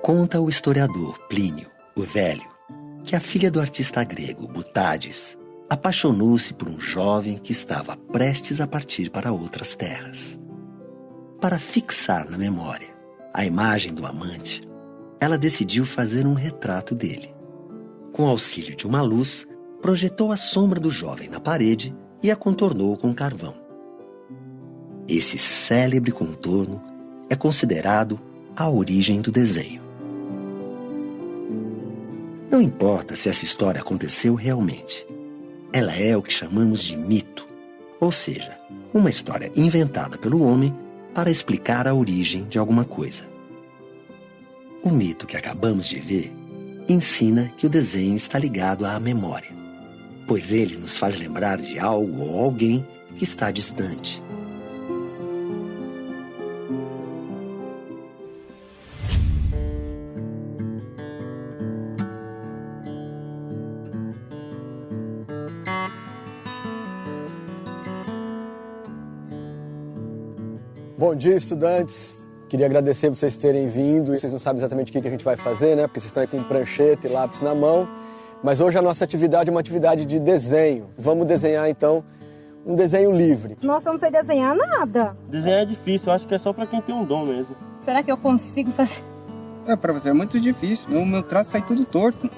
Conta o historiador Plínio, o Velho, que a filha do artista grego Butades apaixonou-se por um jovem que estava prestes a partir para outras terras. Para fixar na memória a imagem do amante, ela decidiu fazer um retrato dele. Com auxílio de uma luz, projetou a sombra do jovem na parede e a contornou com carvão. Esse célebre contorno é considerado a origem do desenho. Não importa se essa história aconteceu realmente. Ela é o que chamamos de mito, ou seja, uma história inventada pelo homem para explicar a origem de alguma coisa. O mito que acabamos de ver ensina que o desenho está ligado à memória, pois ele nos faz lembrar de algo ou alguém que está distante. Bom dia, estudantes. Queria agradecer vocês terem vindo. Vocês não sabem exatamente o que a gente vai fazer, né? Porque vocês estão aí com prancheta e lápis na mão. Mas hoje a nossa atividade é uma atividade de desenho. Vamos desenhar, então, um desenho livre. Nossa, eu não sei desenhar nada. Desenhar é difícil, eu acho que é só pra quem tem um dom mesmo. Será que eu consigo fazer? Pra você é muito difícil. O meu traço sai tudo torto.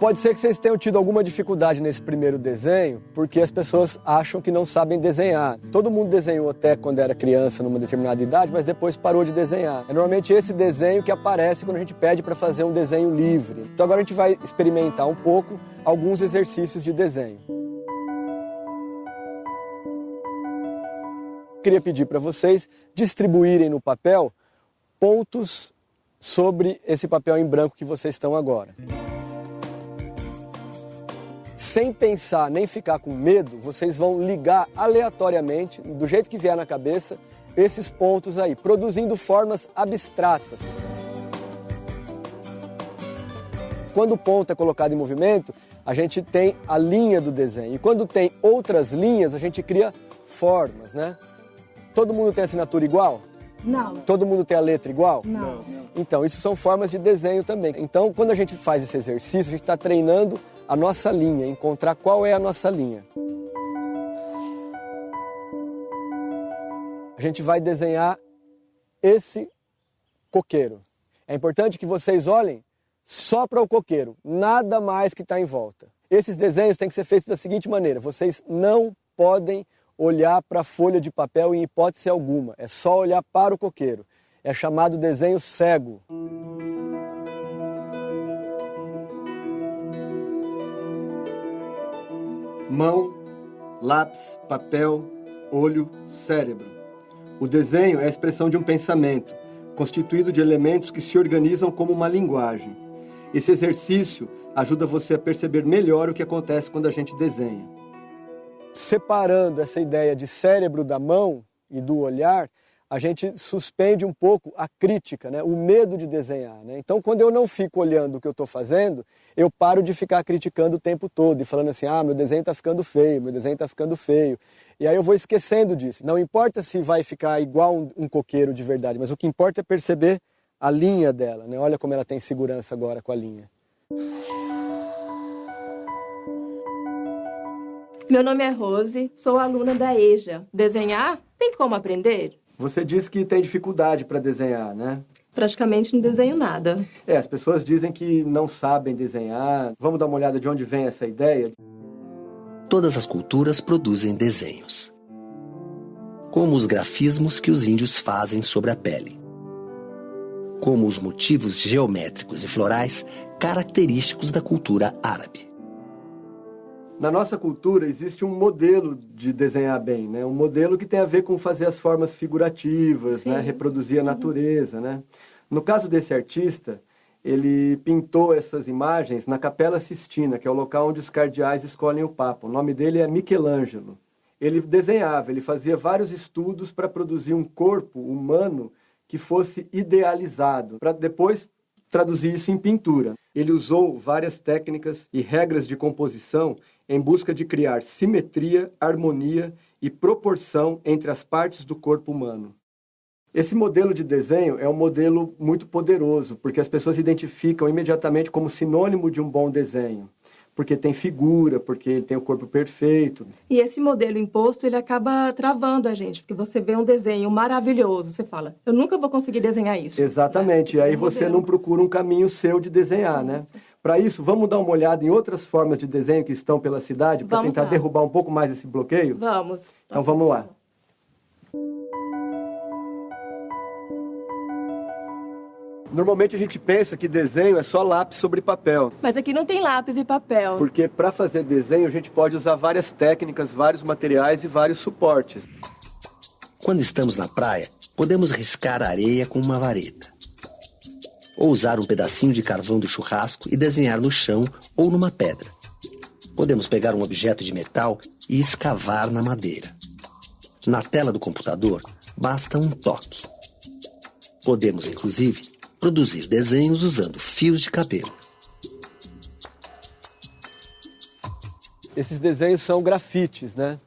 Pode ser que vocês tenham tido alguma dificuldade nesse primeiro desenho, porque as pessoas acham que não sabem desenhar. Todo mundo desenhou até quando era criança, numa determinada idade, mas depois parou de desenhar. É normalmente esse desenho que aparece quando a gente pede para fazer um desenho livre. Então agora a gente vai experimentar um pouco alguns exercícios de desenho. Queria pedir para vocês distribuírem no papel pontos sobre esse papel em branco que vocês estão agora. Sem pensar nem ficar com medo, vocês vão ligar aleatoriamente, do jeito que vier na cabeça, esses pontos aí, produzindo formas abstratas. Quando o ponto é colocado em movimento, a gente tem a linha do desenho. E quando tem outras linhas, a gente cria formas, né? Todo mundo tem assinatura igual? Não. Todo mundo tem a letra igual? Não. Então, isso são formas de desenho também. Então, quando a gente faz esse exercício, a gente está treinando a nossa linha, encontrar qual é a nossa linha. A gente vai desenhar esse coqueiro. É importante que vocês olhem só para o coqueiro, nada mais que está em volta. Esses desenhos têm que ser feitos da seguinte maneira: vocês não podem olhar para a folha de papel em hipótese alguma, é só olhar para o coqueiro. É chamado desenho cego. Mão, lápis, papel, olho, cérebro. O desenho é a expressão de um pensamento, constituído de elementos que se organizam como uma linguagem. Esse exercício ajuda você a perceber melhor o que acontece quando a gente desenha. Separando essa ideia de cérebro da mão e do olhar, a gente suspende um pouco a crítica, né? O medo de desenhar, né? Então, quando eu não fico olhando o que eu estou fazendo, eu paro de ficar criticando o tempo todo e falando assim, meu desenho está ficando feio, meu desenho está ficando feio. E aí eu vou esquecendo disso. Não importa se vai ficar igual um coqueiro de verdade, mas o que importa é perceber a linha dela, né? Olha como ela tem segurança agora com a linha. Meu nome é Rose, sou aluna da EJA. Desenhar? Tem como aprender? Você disse que tem dificuldade para desenhar, né? Praticamente não desenho nada. As pessoas dizem que não sabem desenhar. Vamos dar uma olhada de onde vem essa ideia? Todas as culturas produzem desenhos, como os grafismos que os índios fazem sobre a pele, como os motivos geométricos e florais característicos da cultura árabe. Na nossa cultura existe um modelo de desenhar bem, né? Um modelo que tem a ver com fazer as formas figurativas, né? Reproduzir a natureza, né? No caso desse artista, ele pintou essas imagens na Capela Sistina, que é o local onde os cardeais escolhem o Papa. O nome dele é Michelangelo. Ele desenhava, ele fazia vários estudos para produzir um corpo humano que fosse idealizado, para depois traduzir isso em pintura. Ele usou várias técnicas e regras de composição em busca de criar simetria, harmonia e proporção entre as partes do corpo humano. Esse modelo de desenho é um modelo muito poderoso, porque as pessoas identificam imediatamente como sinônimo de um bom desenho. Porque tem figura, porque ele tem o corpo perfeito. E esse modelo imposto, ele acaba travando a gente, porque você vê um desenho maravilhoso, você fala, eu nunca vou conseguir desenhar isso. Exatamente, e aí você não procura um caminho seu de desenhar, né? Para isso, vamos dar uma olhada em outras formas de desenho que estão pela cidade, para tentar derrubar um pouco mais esse bloqueio? Vamos. Então vamos lá. Normalmente a gente pensa que desenho é só lápis sobre papel. Mas aqui não tem lápis e papel. Porque para fazer desenho a gente pode usar várias técnicas, vários materiais e vários suportes. Quando estamos na praia, podemos riscar a areia com uma vareta. Ou usar um pedacinho de carvão do churrasco e desenhar no chão ou numa pedra. Podemos pegar um objeto de metal e escavar na madeira. Na tela do computador, basta um toque. Podemos, inclusive, produzir desenhos usando fios de cabelo. Esses desenhos são grafites, né?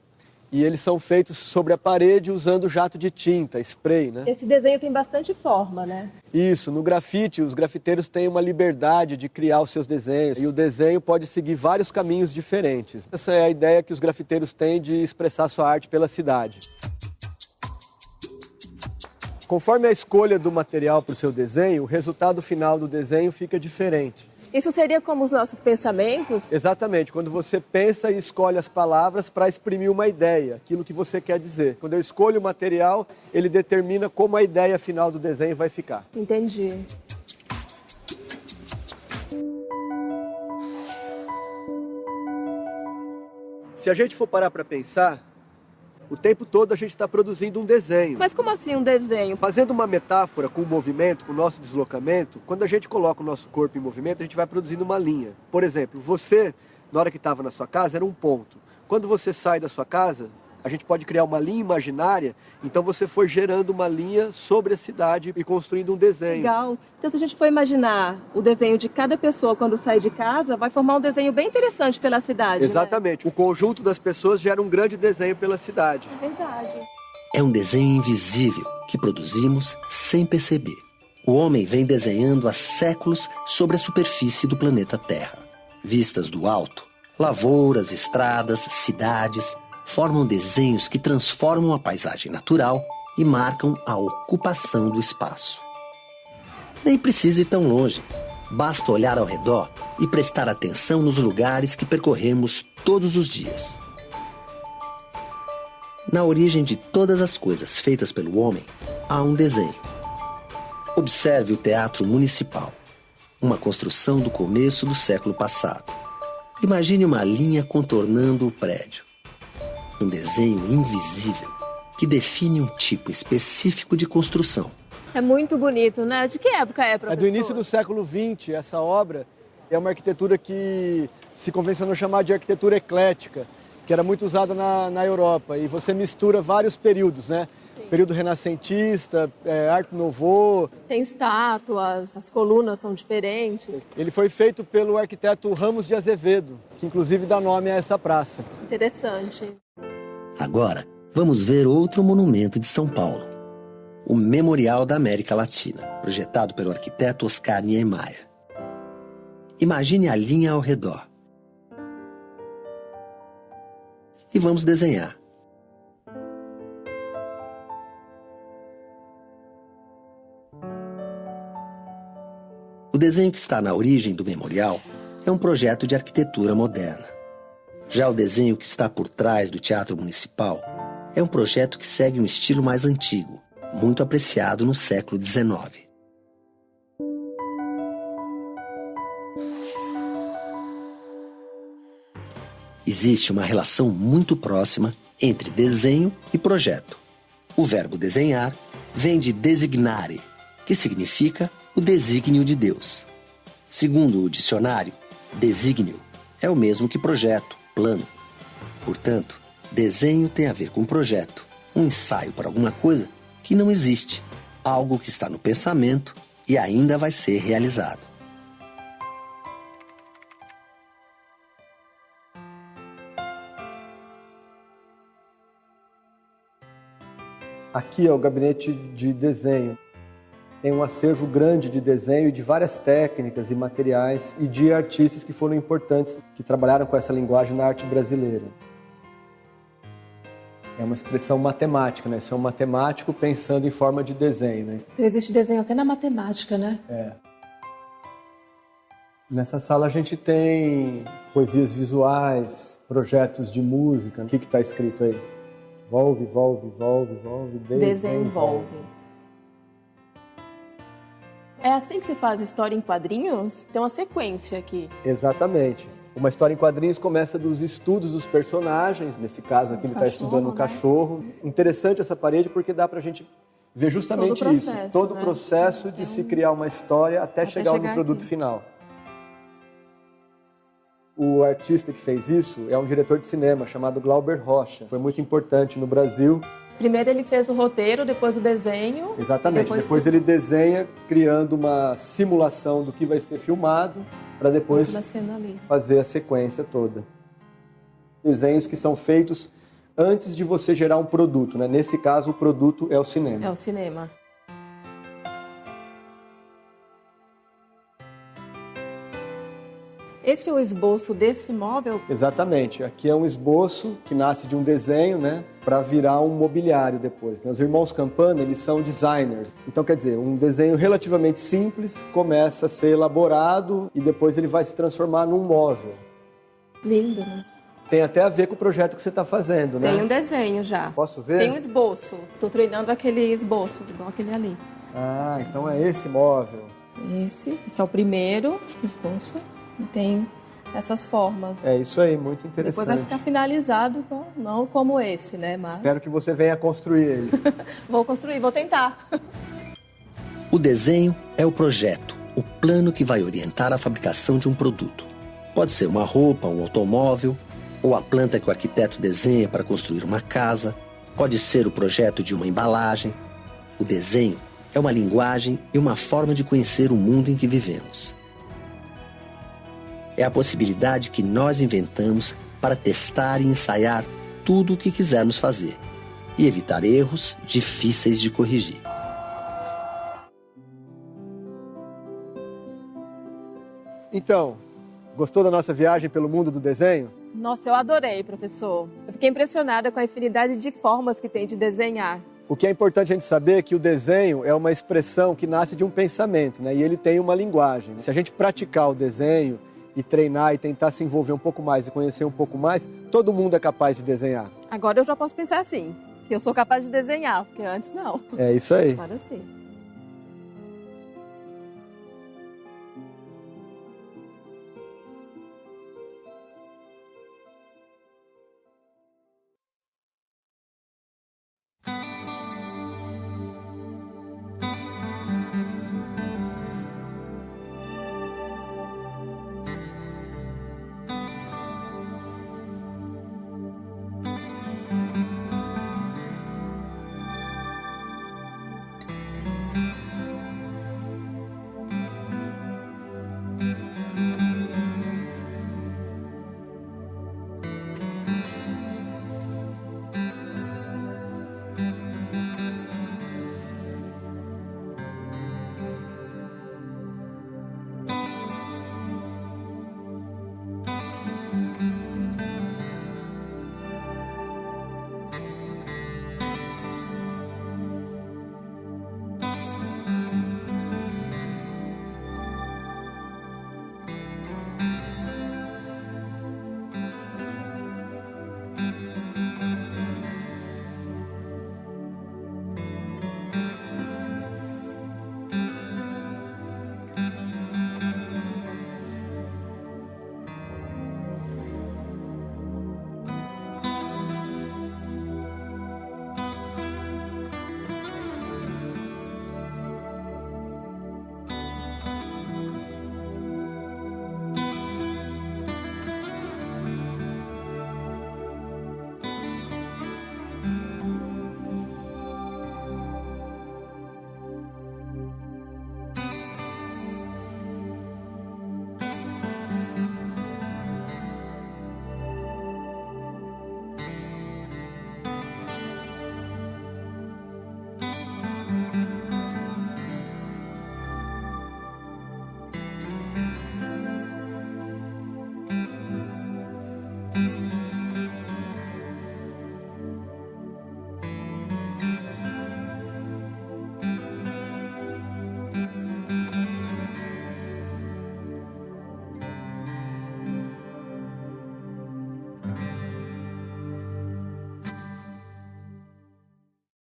E eles são feitos sobre a parede usando jato de tinta, spray, né? Esse desenho tem bastante forma, né? Isso, no grafite, os grafiteiros têm uma liberdade de criar os seus desenhos. E o desenho pode seguir vários caminhos diferentes. Essa é a ideia que os grafiteiros têm de expressar sua arte pela cidade. Conforme a escolha do material para o seu desenho, o resultado final do desenho fica diferente. Isso seria como os nossos pensamentos? Exatamente, quando você pensa e escolhe as palavras para exprimir uma ideia, aquilo que você quer dizer. Quando eu escolho o material, ele determina como a ideia final do desenho vai ficar. Entendi. Se a gente for parar para pensar, o tempo todo a gente está produzindo um desenho. Mas como assim um desenho? Fazendo uma metáfora com o movimento, com o nosso deslocamento, quando a gente coloca o nosso corpo em movimento, a gente vai produzindo uma linha. Por exemplo, você, na hora que estava na sua casa, era um ponto. Quando você sai da sua casa, a gente pode criar uma linha imaginária, então você foi gerando uma linha sobre a cidade e construindo um desenho. Legal. Então, se a gente for imaginar o desenho de cada pessoa quando sai de casa, vai formar um desenho bem interessante pela cidade. Exatamente. Né? O conjunto das pessoas gera um grande desenho pela cidade. É verdade. É um desenho invisível que produzimos sem perceber. O homem vem desenhando há séculos sobre a superfície do planeta Terra. Vistas do alto, lavouras, estradas, cidades formam desenhos que transformam a paisagem natural e marcam a ocupação do espaço. Nem precisa ir tão longe. Basta olhar ao redor e prestar atenção nos lugares que percorremos todos os dias. Na origem de todas as coisas feitas pelo homem, há um desenho. Observe o Teatro Municipal, uma construção do começo do século passado. Imagine uma linha contornando o prédio. Um desenho invisível que define um tipo específico de construção. É muito bonito, né? De que época é, professor? É do início do século XX, essa obra. É uma arquitetura que se convencionou chamar de arquitetura eclética, que era muito usada na Europa. E você mistura vários períodos, né? Sim. Período renascentista, Art Nouveau. Tem estátuas, as colunas são diferentes. Ele foi feito pelo arquiteto Ramos de Azevedo, que inclusive dá nome a essa praça. Interessante. Agora, vamos ver outro monumento de São Paulo. O Memorial da América Latina, projetado pelo arquiteto Oscar Niemeyer. Imagine a linha ao redor. E vamos desenhar. O desenho que está na origem do memorial é um projeto de arquitetura moderna. Já o desenho que está por trás do Teatro Municipal é um projeto que segue um estilo mais antigo, muito apreciado no século XIX. Existe uma relação muito próxima entre desenho e projeto. O verbo desenhar vem de designare, que significa o desígnio de Deus. Segundo o dicionário, desígnio é o mesmo que projeto, plano. Portanto, desenho tem a ver com projeto, um ensaio para alguma coisa que não existe, algo que está no pensamento e ainda vai ser realizado. Aqui é o gabinete de desenho. Tem um acervo grande de desenho e de várias técnicas e materiais e de artistas que foram importantes, que trabalharam com essa linguagem na arte brasileira. É uma expressão matemática, né? Você é um matemático pensando em forma de desenho, né? Então existe desenho até na matemática, né? É. Nessa sala a gente tem poesias visuais, projetos de música. O que está escrito aí? Volve, volve, volve, volve, desenvolve. É assim que se faz história em quadrinhos? Tem uma sequência aqui. Exatamente. Uma história em quadrinhos começa dos estudos dos personagens. Nesse caso aqui ele está estudando o cachorro. Interessante essa parede porque dá para a gente ver justamente isso. Todo o processo de se criar uma história até chegar no produto final. O artista que fez isso é um diretor de cinema chamado Glauber Rocha. Foi muito importante no Brasil. Primeiro ele fez o roteiro, depois o desenho. Exatamente. Depois ele desenha, criando uma simulação do que vai ser filmado, para depois fazer a sequência toda. Desenhos que são feitos antes de você gerar um produto, né? Nesse caso, o produto é o cinema. É o cinema. Esse é o esboço desse móvel? Exatamente. Aqui é um esboço que nasce de um desenho, né, para virar um mobiliário depois, né? Os irmãos Campana, eles são designers. Então, quer dizer, um desenho relativamente simples começa a ser elaborado e depois ele vai se transformar num móvel. Lindo, né? Tem até a ver com o projeto que você está fazendo, né? Tem um desenho já. Posso ver? Tem um esboço. Estou treinando aquele esboço, igual aquele ali. Ah, então é esse móvel. Esse é o primeiro esboço. Tem essas formas. É isso aí, muito interessante. Depois vai ficar finalizado, não como esse, né? Mas... Espero que você venha construir ele. Vou construir, vou tentar. O desenho é o projeto, o plano que vai orientar a fabricação de um produto. Pode ser uma roupa, um automóvel, ou a planta que o arquiteto desenha para construir uma casa. Pode ser o projeto de uma embalagem. O desenho é uma linguagem e uma forma de conhecer o mundo em que vivemos. É a possibilidade que nós inventamos para testar e ensaiar tudo o que quisermos fazer e evitar erros difíceis de corrigir. Então, gostou da nossa viagem pelo mundo do desenho? Nossa, eu adorei, professor. Eu fiquei impressionada com a infinidade de formas que tem de desenhar. O que é importante a gente saber é que o desenho é uma expressão que nasce de um pensamento, né? E ele tem uma linguagem. Se a gente praticar o desenho e treinar e tentar se envolver um pouco mais e conhecer um pouco mais, todo mundo é capaz de desenhar. Agora eu já posso pensar assim, que eu sou capaz de desenhar, porque antes não. É isso aí. Agora sim.